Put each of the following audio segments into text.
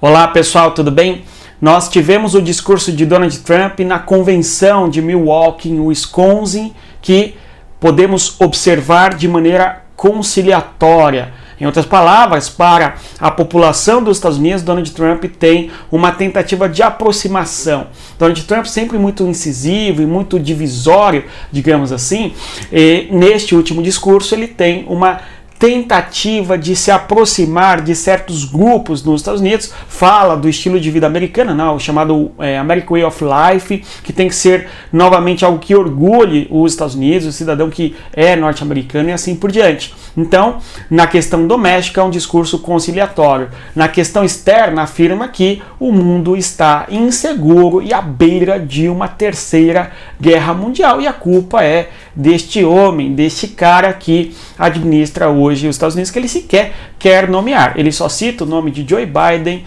Olá pessoal, tudo bem? Nós tivemos o discurso de Donald Trump na convenção de Milwaukee, em Wisconsin, que podemos observar de maneira conciliatória. Em outras palavras, para a população dos Estados Unidos, Donald Trump tem uma tentativa de aproximação. Donald Trump sempre muito incisivo e muito divisório, digamos assim, e neste último discurso ele tem uma tentativa de se aproximar de certos grupos nos Estados Unidos, fala do estilo de vida americano, não, o chamado American Way of Life, que tem que ser novamente algo que orgulhe os Estados Unidos, o cidadão que é norte-americano e assim por diante. Então, na questão doméstica é um discurso conciliatório. Na questão externa afirma que o mundo está inseguro e à beira de uma terceira guerra mundial e a culpa é deste homem, deste cara que administra hoje os Estados Unidos, que ele sequer quer nomear. Ele só cita o nome de Joe Biden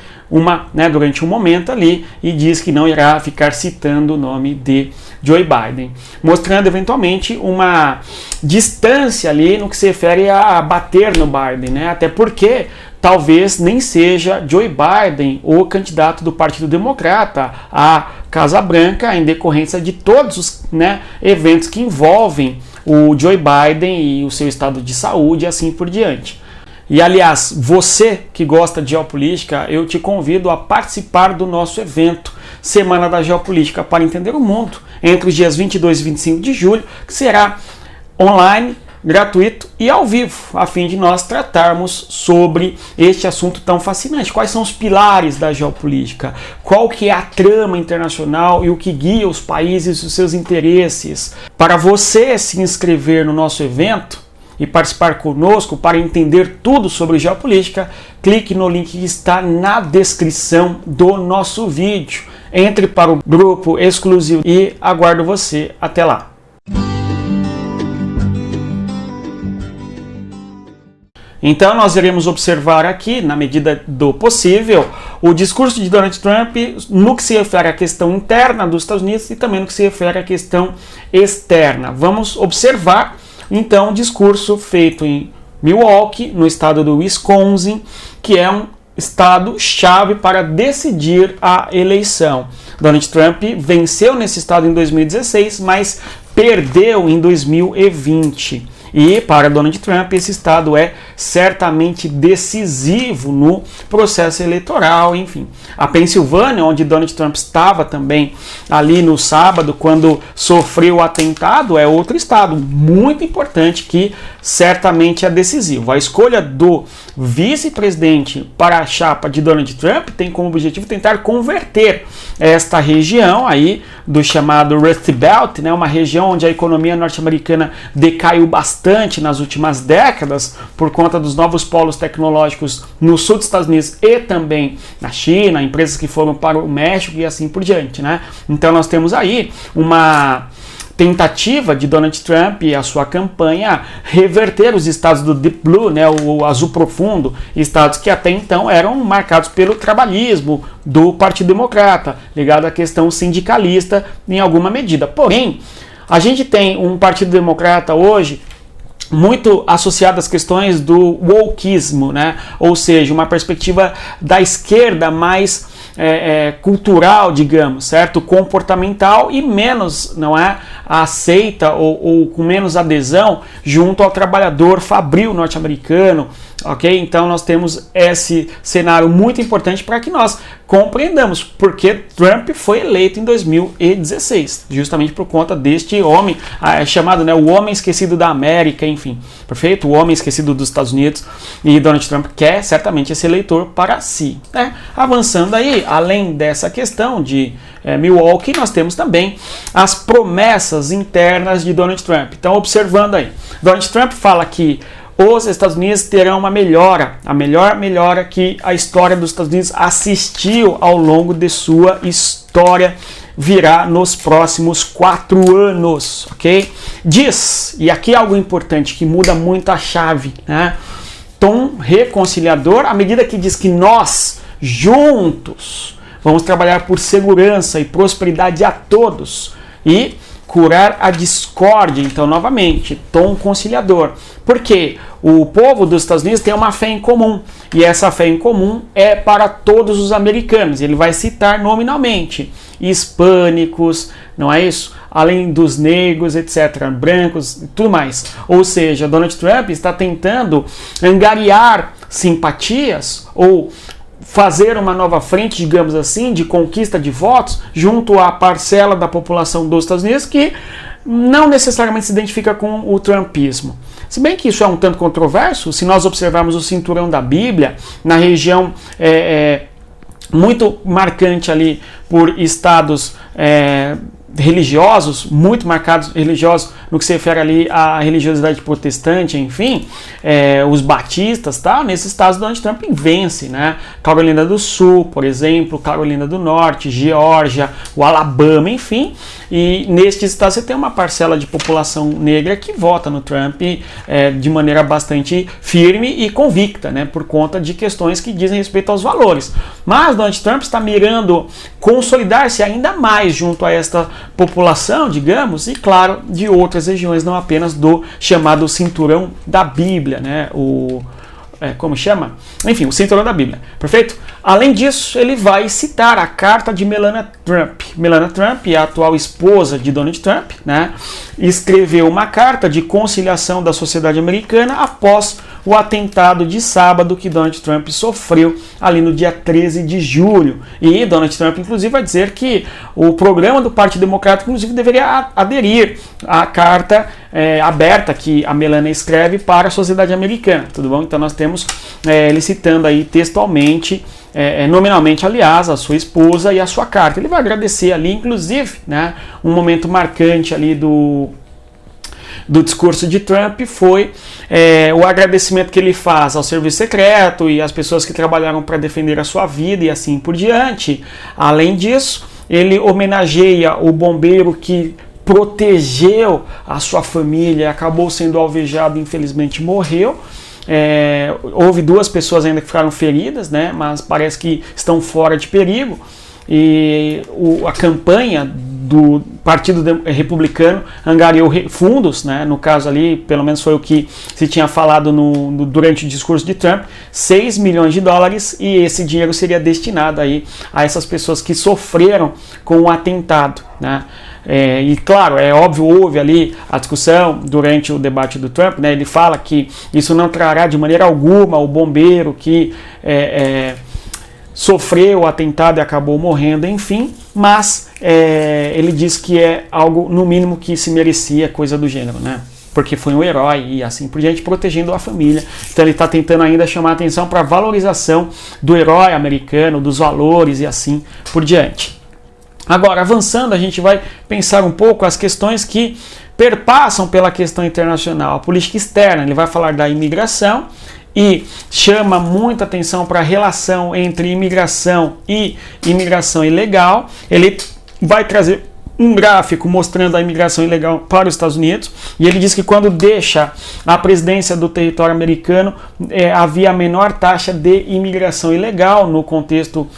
durante um momento ali e diz que não irá ficar citando o nome de Joe Biden, mostrando eventualmente uma distância ali no que se refere a bater no Biden, até porque talvez nem seja Joe Biden o candidato do Partido Democrata à Casa Branca em decorrência de todos os eventos que envolvem o Joe Biden e o seu estado de saúde e assim por diante. E aliás, você que gosta de geopolítica, eu te convido a participar do nosso evento Semana da Geopolítica para Entender o Mundo, entre os dias 22 e 25 de julho, que será online, gratuito e ao vivo, a fim de nós tratarmos sobre este assunto tão fascinante. Quais são os pilares da geopolítica? Qual que é a trama internacional e o que guia os países e os seus interesses? Para você se inscrever no nosso evento e participar conosco para entender tudo sobre geopolítica, clique no link que está na descrição do nosso vídeo. Entre para o grupo exclusivo e aguardo você até lá. Então nós iremos observar aqui, na medida do possível, o discurso de Donald Trump no que se refere à questão interna dos Estados Unidos e também no que se refere à questão externa. Vamos observar então o discurso feito em Milwaukee, no estado do Wisconsin, que é um estado-chave para decidir a eleição. Donald Trump venceu nesse estado em 2016, mas perdeu em 2020. E para Donald Trump esse estado é certamente decisivo no processo eleitoral, enfim. A Pensilvânia, onde Donald Trump estava também ali no sábado, quando sofreu o atentado, é outro estado muito importante que certamente é decisivo. A escolha do vice-presidente para a chapa de Donald Trump tem como objetivo tentar converter esta região aí do chamado Rust Belt, uma região onde a economia norte-americana decaiu bastante nas últimas décadas por conta dos novos polos tecnológicos no sul dos Estados Unidos e também na China, empresas que foram para o México e assim por diante, Então nós temos aí uma tentativa de Donald Trump e a sua campanha reverter os estados do Deep Blue, o azul profundo, estados que até então eram marcados pelo trabalhismo do Partido Democrata, ligado à questão sindicalista em alguma medida. Porém, a gente tem um Partido Democrata hoje muito associado às questões do wokeismo, ou seja, uma perspectiva da esquerda mais cultural, digamos, certo? Comportamental e menos, aceita ou com menos adesão junto ao trabalhador fabril norte-americano, ok? Então nós temos esse cenário muito importante para que nós compreendamos porque Trump foi eleito em 2016, justamente por conta deste homem chamado o homem esquecido da América, enfim, perfeito? O homem esquecido dos Estados Unidos, e Donald Trump quer certamente esse eleitor para si. Avançando aí, além dessa questão de Milwaukee, nós temos também as promessas internas de Donald Trump. Então, observando aí, Donald Trump fala que os Estados Unidos terão uma melhora, a melhor melhora que a história dos Estados Unidos assistiu ao longo de sua história virá nos próximos 4 anos, ok? Diz, e aqui é algo importante que muda muito a chave, tom reconciliador, à medida que diz que nós, juntos, vamos trabalhar por segurança e prosperidade a todos. E curar a discórdia. Então, novamente, tom conciliador. Por quê? O povo dos Estados Unidos tem uma fé em comum, e essa fé em comum é para todos os americanos. Ele vai citar nominalmente hispânicos, não é isso? Além dos negros, etc., brancos e tudo mais. Ou seja, Donald Trump está tentando angariar simpatias ou fazer uma nova frente, digamos assim, de conquista de votos junto à parcela da população dos Estados Unidos que não necessariamente se identifica com o trumpismo. Se bem que isso é um tanto controverso, se nós observarmos o cinturão da Bíblia, na região muito marcante ali por estados religiosos, muito marcados religiosos, no que se refere ali à religiosidade protestante, enfim, os batistas, tá? Nesses estados Donald Trump vence, né? Carolina do Sul, por exemplo, Carolina do Norte, Geórgia, o Alabama, enfim, e nestes estados você tem uma parcela de população negra que vota no Trump de maneira bastante firme e convicta, né? Por conta de questões que dizem respeito aos valores. Mas Donald Trump está mirando consolidar-se ainda mais junto a esta população, digamos, e claro, de outras regiões, não apenas do chamado cinturão da Bíblia, né? Como chama? Enfim, o cinturão da Bíblia, perfeito? Além disso, ele vai citar a carta de Melania Trump. Melania Trump, a atual esposa de Donald Trump, né? Escreveu uma carta de conciliação da sociedade americana após o atentado de sábado que Donald Trump sofreu ali no dia 13 de julho. E Donald Trump, inclusive, vai dizer que o programa do Partido Democrata, inclusive, deveria aderir à carta aberta que a Melania escreve para a sociedade americana. Tudo bom? Então nós temos ele citando aí textualmente, nominalmente, aliás, a sua esposa e a sua carta. Ele vai agradecer ali, inclusive, né, um momento marcante ali do discurso de Trump foi o agradecimento que ele faz ao serviço secreto e às pessoas que trabalharam para defender a sua vida e assim por diante. Além disso, ele homenageia o bombeiro que protegeu a sua família, acabou sendo alvejado e infelizmente morreu. Houve 2 pessoas ainda que ficaram feridas, né, mas parece que estão fora de perigo. E a campanha do Partido Republicano angariou fundos, né, no caso ali, pelo menos foi o que se tinha falado durante o discurso de Trump, 6 milhões de dólares, e esse dinheiro seria destinado aí a essas pessoas que sofreram com o atentado, né. E claro, é óbvio, houve ali a discussão durante o debate do Trump, né, ele fala que isso não trará de maneira alguma o bombeiro que sofreu o atentado e acabou morrendo, enfim, mas ele diz que é algo, no mínimo, que se merecia, coisa do gênero, né? Porque foi um herói e assim por diante, protegendo a família. Então ele está tentando ainda chamar a atenção para a valorização do herói americano, dos valores e assim por diante. Agora, avançando, a gente vai pensar um pouco as questões que perpassam pela questão internacional, a política externa. Ele vai falar da imigração e chama muita atenção para a relação entre imigração e imigração ilegal. Ele vai trazer um gráfico mostrando a imigração ilegal para os Estados Unidos, e ele diz que quando deixa a presidência do território americano, havia a menor taxa de imigração ilegal no contexto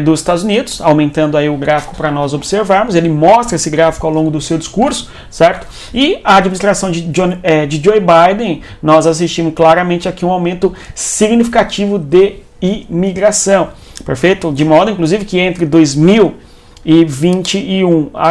dos Estados Unidos, aumentando aí o gráfico para nós observarmos. Ele mostra esse gráfico ao longo do seu discurso, certo? E a administração de Joe Biden, nós assistimos claramente aqui um aumento significativo de imigração, perfeito? De modo, inclusive, que entre 2021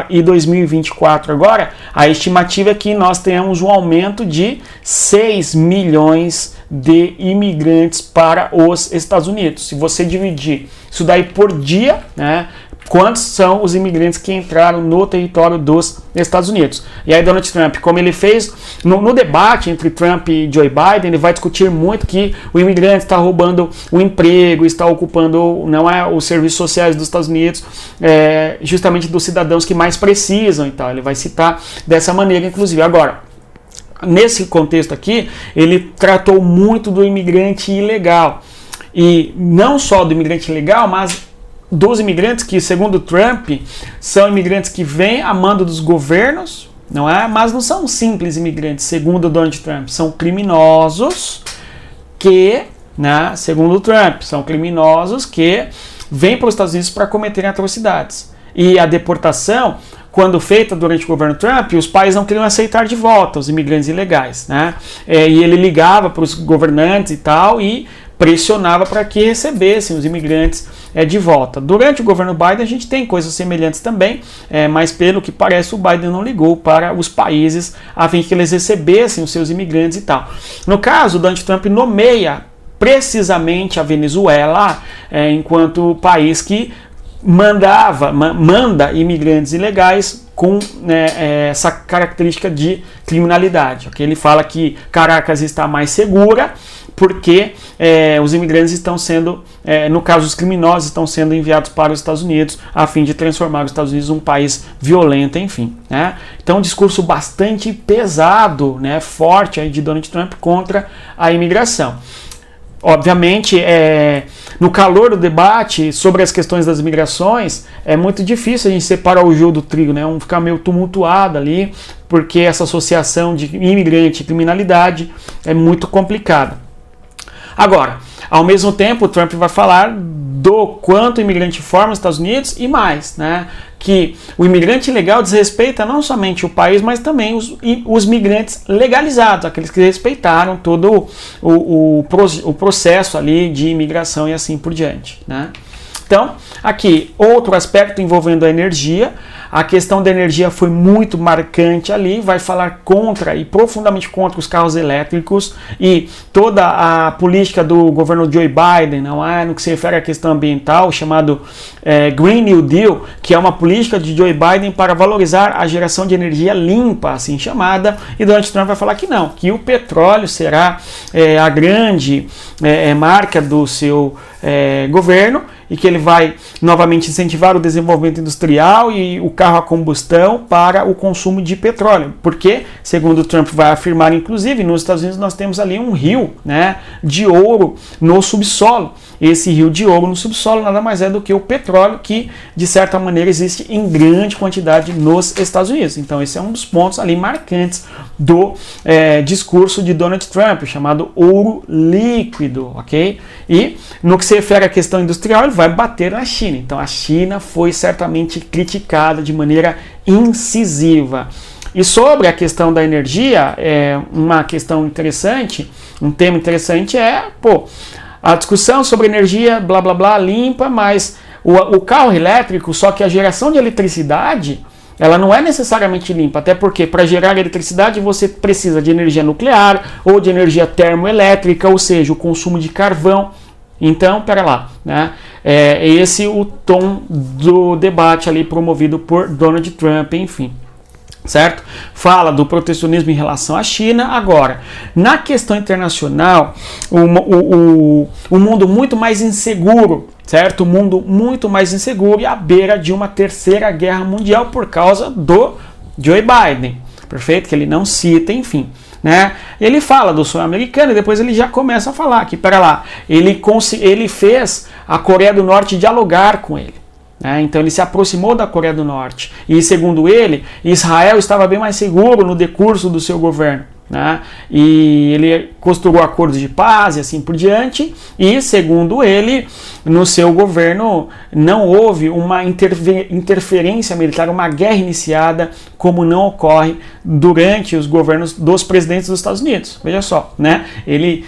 e 2024 agora, a estimativa é que nós tenhamos um aumento de 6 milhões de imigrantes para os Estados Unidos. Se você dividir isso daí por dia, né, quantos são os imigrantes que entraram no território dos Estados Unidos? E aí Donald Trump, como ele fez no debate entre Trump e Joe Biden, ele vai discutir muito que o imigrante está roubando o emprego, está ocupando os serviços sociais dos Estados Unidos, justamente dos cidadãos que mais precisam e tal. Ele vai citar dessa maneira, inclusive. Agora, nesse contexto aqui, ele tratou muito do imigrante ilegal. E não só do imigrante ilegal, mas dos imigrantes que, segundo Trump, são imigrantes que vêm a mando dos governos, não é? Mas não são simples imigrantes, segundo Donald Trump. São criminosos que, né, segundo Trump, são criminosos que vêm para os Estados Unidos para cometerem atrocidades. E a deportação quando feita durante o governo Trump, os países não queriam aceitar de volta os imigrantes ilegais, né? E ele ligava para os governantes e tal e pressionava para que recebessem os imigrantes de volta. Durante o governo Biden a gente tem coisas semelhantes também, mas pelo que parece o Biden não ligou para os países a fim de que eles recebessem os seus imigrantes e tal. No caso, Donald Trump nomeia precisamente a Venezuela enquanto país que manda imigrantes ilegais com essa característica de criminalidade. Okay? Ele fala que Caracas está mais segura porque os imigrantes estão sendo, no caso os criminosos, estão sendo enviados para os Estados Unidos a fim de transformar os Estados Unidos em um país violento, enfim. Né? Então um discurso bastante pesado, né, forte aí de Donald Trump contra a imigração. Obviamente, no calor do debate sobre as questões das migrações, é muito difícil a gente separar o joio do trigo, né? Ficar meio tumultuado ali, porque essa associação de imigrante e criminalidade é muito complicada. Agora, ao mesmo tempo, o Trump vai falar do quanto o imigrante forma os Estados Unidos e mais, né? Que o imigrante ilegal desrespeita não somente o país, mas também os migrantes legalizados, aqueles que respeitaram todo o processo ali de imigração e assim por diante, né? Então, aqui, outro aspecto envolvendo a energia. A questão da energia foi muito marcante ali, vai falar contra e profundamente contra os carros elétricos e toda a política do governo Joe Biden, não é, no que se refere à questão ambiental, chamado Green New Deal, que é uma política de Joe Biden para valorizar a geração de energia limpa, assim chamada, e Donald Trump vai falar que não, que o petróleo será a grande marca do seu governo, e que ele vai novamente incentivar o desenvolvimento industrial e o carro a combustão para o consumo de petróleo, porque, segundo Trump vai afirmar, inclusive, nos Estados Unidos nós temos ali um rio, né, de ouro no subsolo. Esse rio de ouro no subsolo nada mais é do que o petróleo que, de certa maneira, existe em grande quantidade nos Estados Unidos. Então esse é um dos pontos ali marcantes do discurso de Donald Trump, chamado ouro líquido, ok? E no que se refere à questão industrial, ele vai bater na China. Então a China foi certamente criticada de maneira incisiva. E sobre a questão da energia, uma questão interessante, um tema interessante a discussão sobre energia, blá blá blá, limpa, mas o carro elétrico, só que a geração de eletricidade, ela não é necessariamente limpa, até porque para gerar eletricidade você precisa de energia nuclear ou de energia termoelétrica, ou seja, o consumo de carvão. Então, pera lá, né? Esse o tom do debate ali promovido por Donald Trump, enfim. Certo? Fala do protecionismo em relação à China. Agora, na questão internacional, o mundo muito mais inseguro, certo? O mundo muito mais inseguro e à beira de uma terceira guerra mundial por causa do Joe Biden, perfeito? Que ele não cita, enfim. Né? Ele fala do sonho americano e depois ele já começa a falar que, pera lá, ele fez a Coreia do Norte dialogar com ele. Então ele se aproximou da Coreia do Norte e, segundo ele, Israel estava bem mais seguro no decurso do seu governo, né? E ele costurou acordos de paz e assim por diante, e, segundo ele, no seu governo não houve uma interferência militar, uma guerra iniciada como não ocorre durante os governos dos presidentes dos Estados Unidos. Veja só, né? Ele,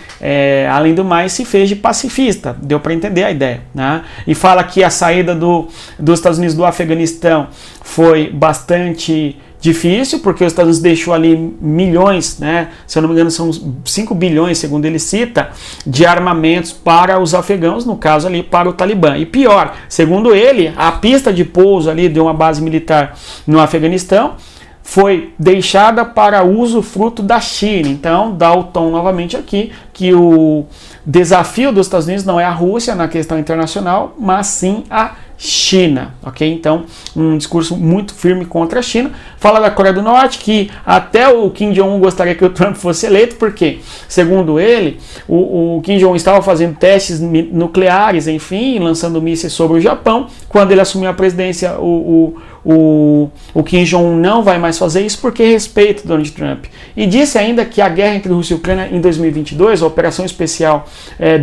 além do mais, se fez de pacifista, deu para entender a ideia, né? E fala que a saída dos Estados Unidos do Afeganistão foi bastante difícil, porque os Estados Unidos deixou ali milhões, né? Se eu não me engano são 5 bilhões, segundo ele cita, de armamentos para os afegãos, no caso ali para o Talibã. E pior, segundo ele, a pista de pouso ali de uma base militar no Afeganistão foi deixada para uso fruto da China. Então dá o tom novamente aqui que o desafio dos Estados Unidos não é a Rússia na questão internacional, mas sim a China, ok? Então, um discurso muito firme contra a China. Fala da Coreia do Norte, que até o Kim Jong-un gostaria que o Trump fosse eleito, porque, segundo ele, o Kim Jong-un estava fazendo testes nucleares, enfim, lançando mísseis sobre o Japão. Quando ele assumiu a presidência, o Kim Jong-un não vai mais fazer isso porque respeita Donald Trump. E disse ainda que a guerra entre Rússia e Ucrânia em 2022, a operação especial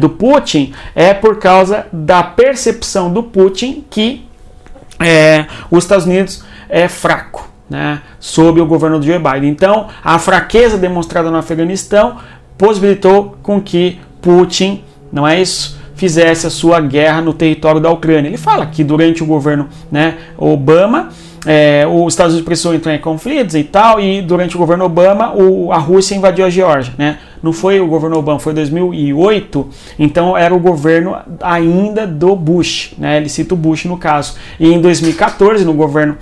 do Putin, é por causa da percepção do Putin que os Estados Unidos é fraco, né, sob o governo do Joe Biden. Então, a fraqueza demonstrada no Afeganistão possibilitou com que Putin, não é isso, fizesse a sua guerra no território da Ucrânia. Ele fala que durante o governo, né, Obama, os Estados Unidos precisou entrar em conflitos e tal, e durante o governo Obama a Rússia invadiu a Geórgia, né? Não foi o governo Obama, foi 2008, então era o governo ainda do Bush, né? Ele cita o Bush no caso. E em 2014, no governo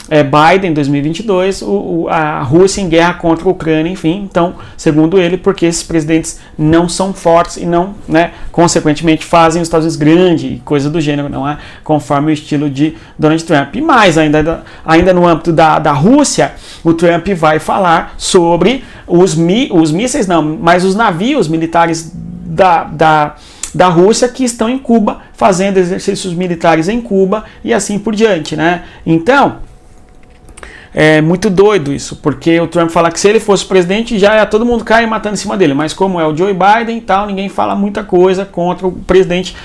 Biden, em 2022, a Rússia em guerra contra a Ucrânia, enfim. Então, segundo ele, porque esses presidentes não são fortes e não, né, consequentemente, fazem os Estados Unidos grande e coisa do gênero, não é? Conforme o estilo de Donald Trump. E mais, ainda no âmbito da Rússia, o Trump vai falar sobre os mísseis, não, mas os navios militares da Rússia que estão em Cuba, fazendo exercícios militares em Cuba e assim por diante, né? Então, é muito doido isso, porque o Trump fala que se ele fosse presidente, já ia todo mundo cair matando em cima dele, mas como é o Joe Biden e tal, ninguém fala muita coisa contra o presidente,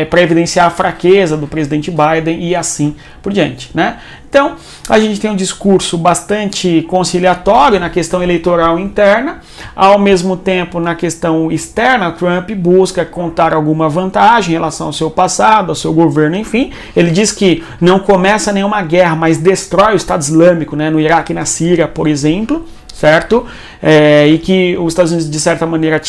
para evidenciar a fraqueza do presidente Biden e assim por diante, né? Então, a gente tem um discurso bastante conciliatório na questão eleitoral interna, ao mesmo tempo, na questão externa, Trump busca contar alguma vantagem em relação ao seu passado, ao seu governo, enfim. Ele diz que não começa nenhuma guerra, mas destrói o Estado Islâmico, né, no Iraque e na Síria, por exemplo, certo? E que os Estados Unidos, de certa maneira,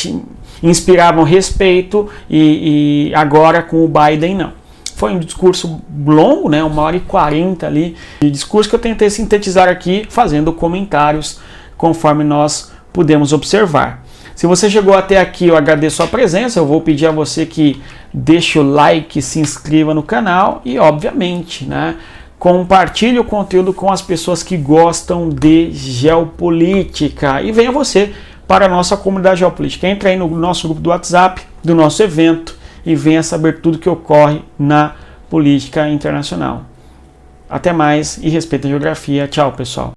inspiravam respeito e agora com o Biden não. Foi um discurso longo, né, 1h40 ali, de discurso que eu tentei sintetizar aqui, fazendo comentários conforme nós pudemos observar. Se você chegou até aqui, eu agradeço a presença, eu vou pedir a você que deixe o like, se inscreva no canal e, obviamente, né, compartilhe o conteúdo com as pessoas que gostam de geopolítica. E venha você para a nossa comunidade geopolítica. Entra aí no nosso grupo do WhatsApp, do nosso evento, e venha saber tudo que ocorre na política internacional. Até mais e respeita a geografia. Tchau, pessoal.